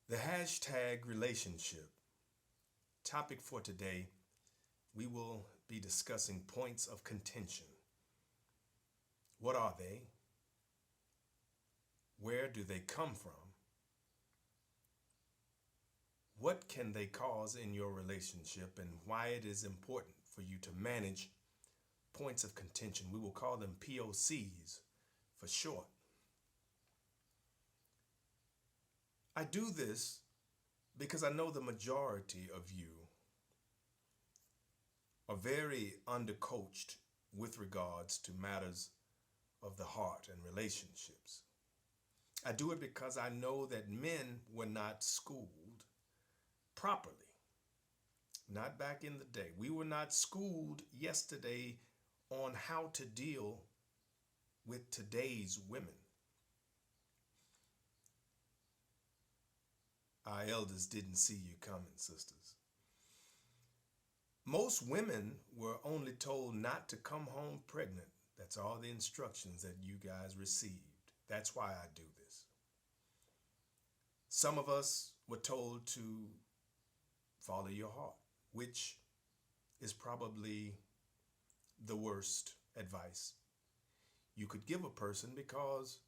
The hashtag relationship topic for today, we will be discussing points of contention. What are they? Where do they come from? What can they cause in your relationship and why it is important for you to manage points of contention? We will call them POCs for short. I do this because I know the majority of you are very undercoached with regards to matters of the heart and relationships. I do it because I know that men were not schooled properly. Not back in the day. We were not schooled yesterday on how to deal with today's women. Our elders didn't see you coming, sisters. Most women were only told not to come home pregnant. That's all the instructions that you guys received. That's why I do this. Some of us were told to follow your heart, which is probably the worst advice you could give a person because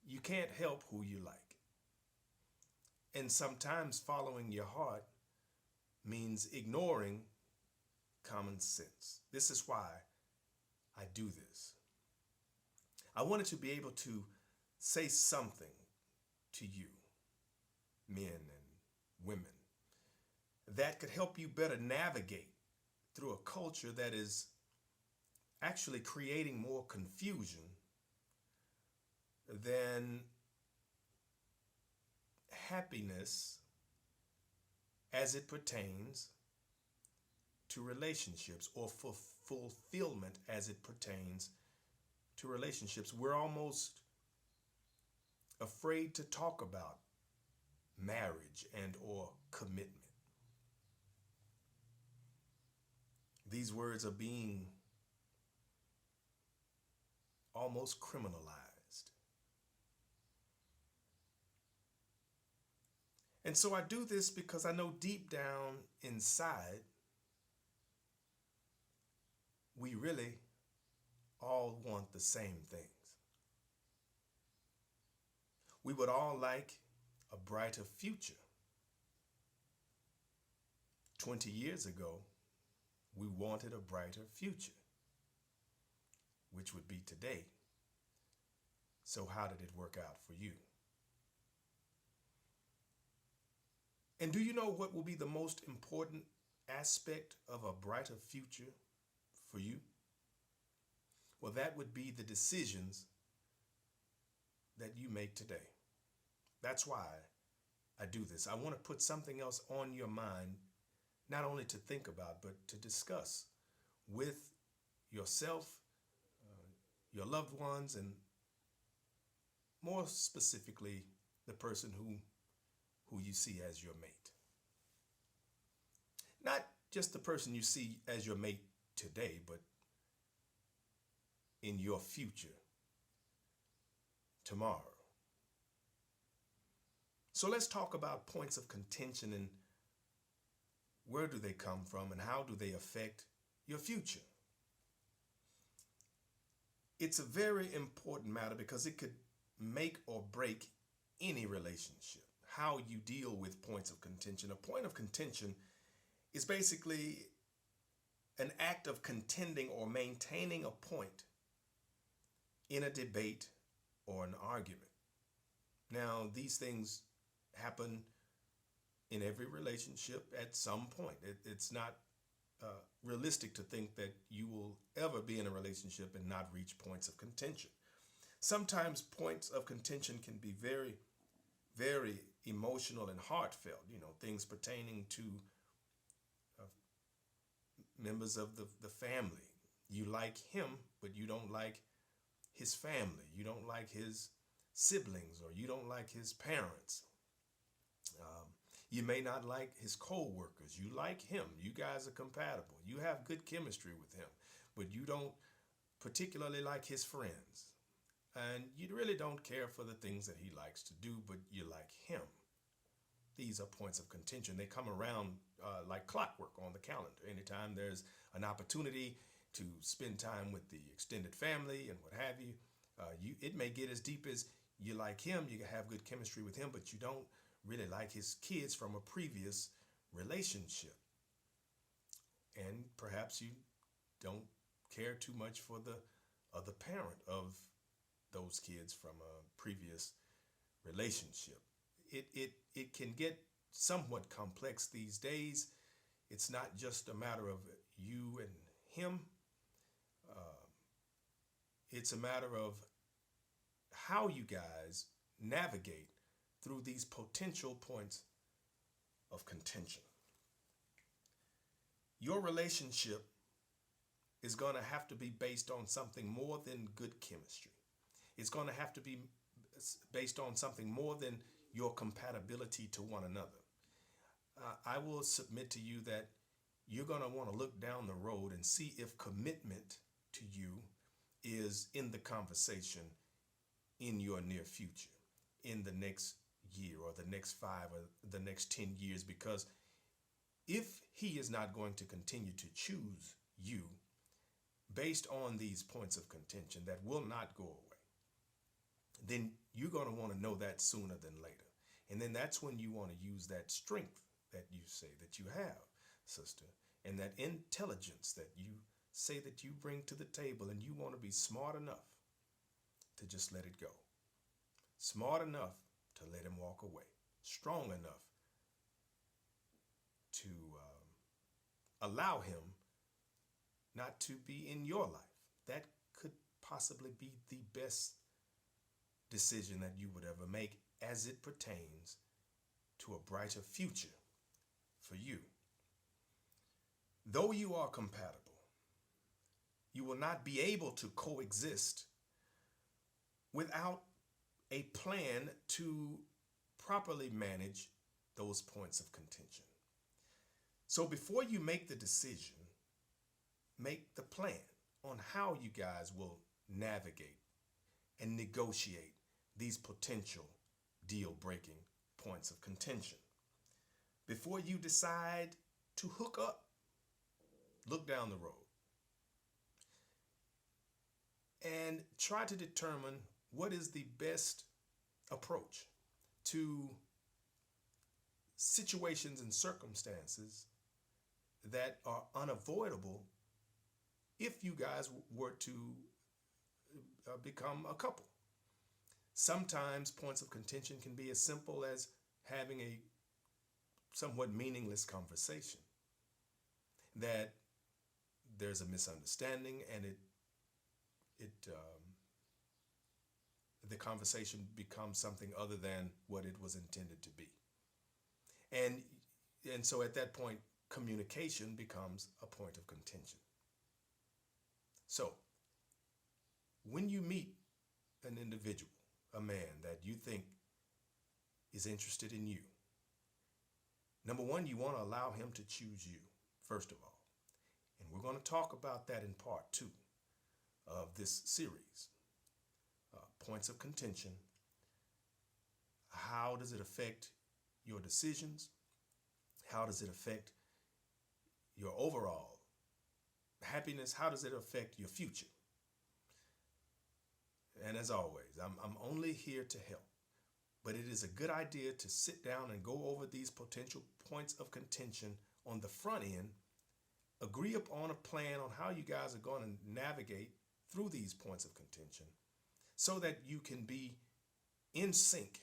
you can't help who you like. And sometimes following your heart means ignoring common sense. This is why I do this. I wanted to be able to say something to you, men and women, that could help you better navigate through a culture that is actually creating more confusion than happiness as it pertains to relationships or for fulfillment as it pertains to relationships. We're almost afraid to talk about marriage and or commitment. These words are being almost criminalized. And so I do this because I know deep down inside, we really all want the same things. We would all like a brighter future. 20 years ago, we wanted a brighter future, which would be today. So how did it work out for you? And do you know what will be the most important aspect of a brighter future for you? Well, that would be the decisions that you make today. That's why I do this. I want to put something else on your mind, not only to think about, but to discuss with yourself, your loved ones, and more specifically, the person who you see as your mate. Not just the person you see as your mate today, but in your future, tomorrow. So let's talk about points of contention and where do they come from and how do they affect your future. It's a very important matter because it could make or break any relationship. How you deal with points of contention. A point of contention is basically an act of contending or maintaining a point in a debate or an argument. Now, these things happen in every relationship at some point. It's not realistic to think that you will ever be in a relationship and not reach points of contention. Sometimes points of contention can be very, very emotional and heartfelt, things pertaining to uh, members of the family. You like him, but you don't like his family. You don't like his siblings, or you don't like his parents. You may not like his co-workers. You like him. You guys are compatible. You have good chemistry with him, but you don't particularly like his friends. And you really don't care for the things that he likes to do, but you like him. these are points of contention. They come around like clockwork on the calendar. Anytime there's an opportunity to spend time with the extended family and what have you, it may get as deep as you like him, you have good chemistry with him, but you don't really like his kids from a previous relationship. And perhaps you don't care too much for the other parent of those kids from a previous relationship. It can get somewhat complex these days. It's not just a matter of you and him. It's a matter of how you guys navigate through these potential points of contention. Your relationship is going to have to be based on something more than good chemistry. It's going to have to be based on something more than your compatibility to one another. I will submit to you that you're going to want to look down the road and see if commitment to you is in the conversation in your near future, in the next year or the next 5 or the next 10 years, because if he is not going to continue to choose you based on these points of contention that will not go away, then you're going to want to know that sooner than later. And then that's when you want to use that strength that you say that you have, sister, and that intelligence that you say that you bring to the table, and you want to be smart enough to just let it go. Smart enough to let him walk away. Strong enough to allow him not to be in your life. That could possibly be the best decision that you would ever make as it pertains to a brighter future for you. Though you are compatible, you will not be able to coexist without a plan to properly manage those points of contention. So before you make the decision, make the plan on how you guys will navigate and negotiate these potential deal-breaking points of contention. Before you decide to hook up, look down the road and try to determine what is the best approach to situations and circumstances that are unavoidable if you guys were to become a couple. Sometimes points of contention can be as simple as having a somewhat meaningless conversation, that there's a misunderstanding and the conversation becomes something other than what it was intended to be. And so at that point, communication becomes a point of contention. So when you meet an individual, a man that you think is interested in you, number one, you want to allow him to choose you, first of all. And we're going to talk about that in part 2 of this series. Points of contention. How does it affect your decisions? How does it affect your overall happiness? How does it affect your future? And as always, I'm only here to help. But it is a good idea to sit down and go over these potential points of contention on the front end, agree upon a plan on how you guys are going to navigate through these points of contention so that you can be in sync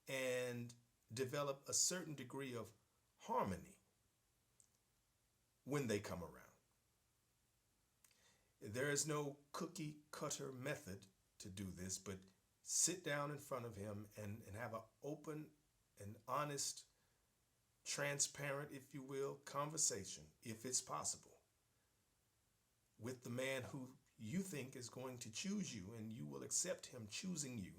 and develop a certain degree of harmony when they come around. There is no cookie cutter method to do this, but sit down in front of him and have an open and honest, transparent, if you will, conversation, if it's possible, with the man who you think is going to choose you, and you will accept him choosing you.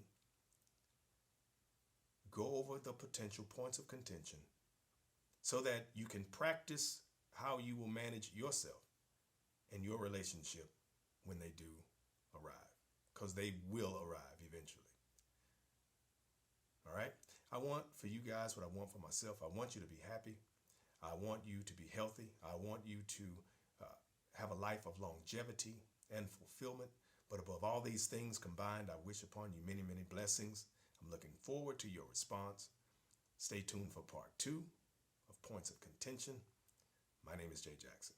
Go over the potential points of contention so that you can practice how you will manage yourself and your relationship when they do arrive, because they will arrive eventually. All right. I want for you guys what I want for myself. I want you to be happy. I want you to be healthy. I want you to have a life of longevity and fulfillment. But above all these things combined, I wish upon you many, many blessings. I'm looking forward to your response. Stay tuned for part 2 of Points of Contention. My name is Jay Jackson.